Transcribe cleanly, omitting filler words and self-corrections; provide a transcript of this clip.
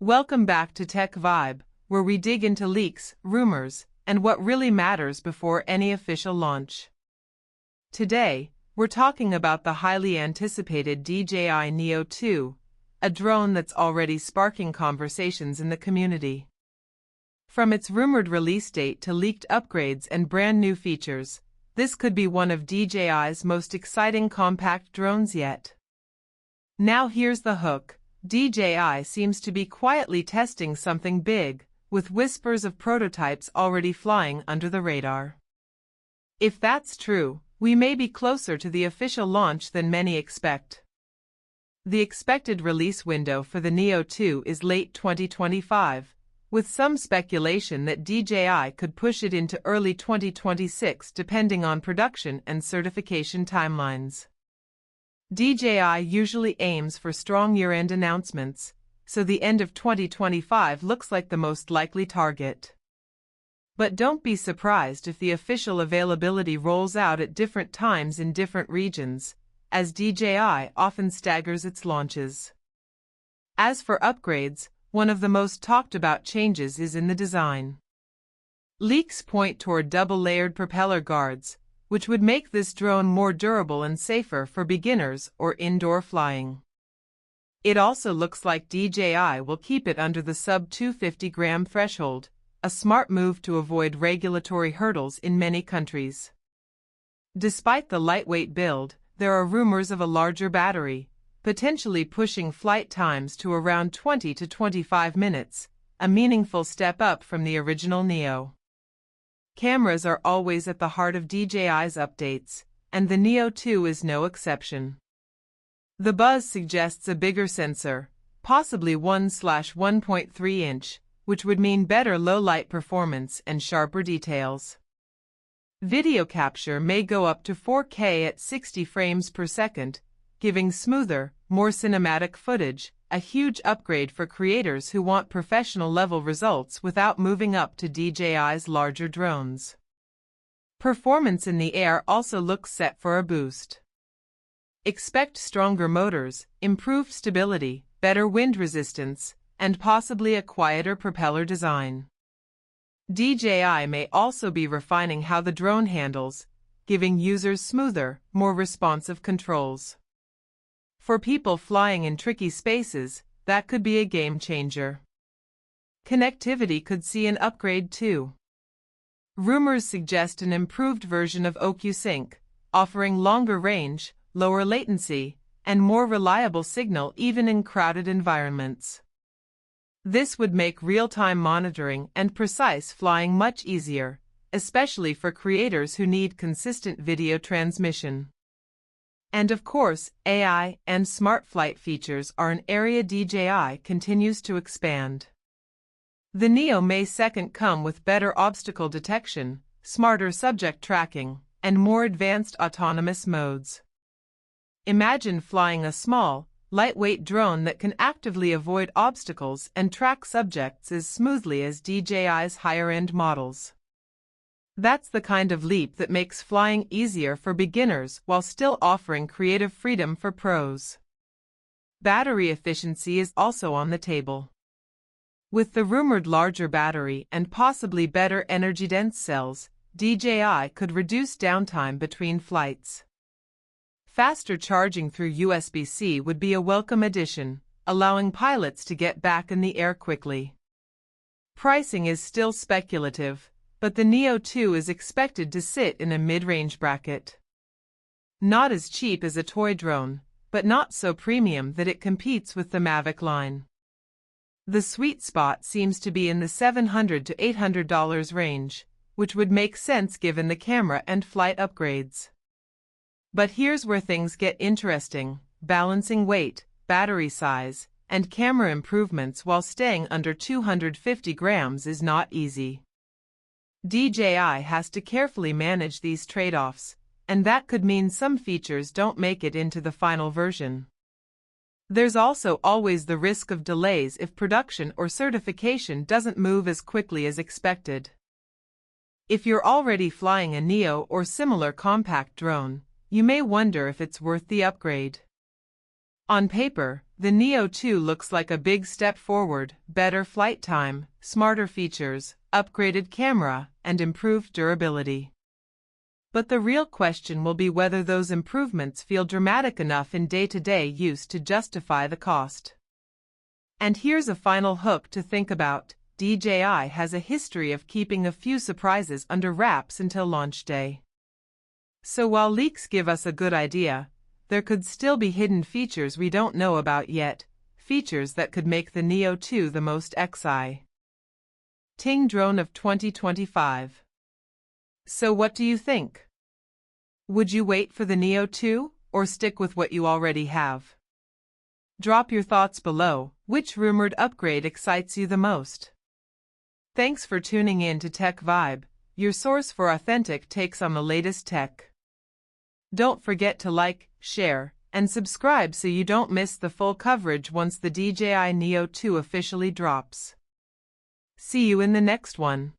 Welcome back to Tech Vibe, where we dig into leaks, rumors, and what really matters before any official launch. Today, we're talking about the highly anticipated DJI Neo 2, a drone that's already sparking conversations in the community. From its rumored release date to leaked upgrades and brand new features, this could be one of DJI's most exciting compact drones yet. Now here's the hook. DJI seems to be quietly testing something big, with whispers of prototypes already flying under the radar. If that's true, we may be closer to the official launch than many expect. The expected release window for the Neo 2 is late 2025, with some speculation that DJI could push it into early 2026 depending on production and certification timelines. DJI usually aims for strong year-end announcements, so the end of 2025 looks like the most likely target. But don't be surprised if the official availability rolls out at different times in different regions, as DJI often staggers its launches. As for upgrades, one of the most talked about changes is in the design. Leaks point toward double-layered propeller guards, which would make this drone more durable and safer for beginners or indoor flying. It also looks like DJI will keep it under the sub-250-gram threshold, a smart move to avoid regulatory hurdles in many countries. Despite the lightweight build, there are rumors of a larger battery, potentially pushing flight times to around 20 to 25 minutes, a meaningful step up from the original Neo. Cameras are always at the heart of DJI's updates, and the Neo 2 is no exception. The buzz suggests a bigger sensor, possibly 1/1.3 inch, which would mean better low-light performance and sharper details. Video capture may go up to 4K at 60 frames per second, giving smoother, more cinematic footage, a huge upgrade for creators who want professional-level results without moving up to DJI's larger drones. Performance in the air also looks set for a boost. Expect stronger motors, improved stability, better wind resistance, and possibly a quieter propeller design. DJI may also be refining how the drone handles, giving users smoother, more responsive controls. For people flying in tricky spaces, that could be a game changer. Connectivity could see an upgrade too. Rumors suggest an improved version of OcuSync, offering longer range, lower latency, and more reliable signal even in crowded environments. This would make real-time monitoring and precise flying much easier, especially for creators who need consistent video transmission. And of course, AI and smart flight features are an area DJI continues to expand. The Neo may second come with better obstacle detection, smarter subject tracking, and more advanced autonomous modes. Imagine flying a small, lightweight drone that can actively avoid obstacles and track subjects as smoothly as DJI's higher-end models. That's the kind of leap that makes flying easier for beginners while still offering creative freedom for pros. Battery efficiency is also on the table. With the rumored larger battery and possibly better energy-dense cells, DJI could reduce downtime between flights. Faster charging through USB-C would be a welcome addition, allowing pilots to get back in the air quickly. Pricing is still speculative, but the Neo 2 is expected to sit in a mid-range bracket. Not as cheap as a toy drone, but not so premium that it competes with the Mavic line. The sweet spot seems to be in the $700 to $800 range, which would make sense given the camera and flight upgrades. But here's where things get interesting: balancing weight, battery size, and camera improvements while staying under 250 grams is not easy. DJI has to carefully manage these trade-offs, and that could mean some features don't make it into the final version. There's also always the risk of delays if production or certification doesn't move as quickly as expected. If you're already flying a Neo or similar compact drone, you may wonder if it's worth the upgrade. On paper, The Neo 2 looks like a big step forward: better flight time, smarter features, upgraded camera, and improved durability. But the real question will be whether those improvements feel dramatic enough in day-to-day use to justify the cost. And here's a final hook to think about: DJI has a history of keeping a few surprises under wraps until launch day. So while leaks give us a good idea, there could still be hidden features we don't know about yet, features that could make the Neo 2 the most exciting drone of 2025. So what do you think? Would you wait for the Neo 2 or stick with what you already have? Drop your thoughts below. Which rumored upgrade excites you the most? Thanks for tuning in to Tech Vibe, your source for authentic takes on the latest tech. Don't forget to like, share, and subscribe so you don't miss the full coverage once the DJI Neo 2 officially drops. See you in the next one.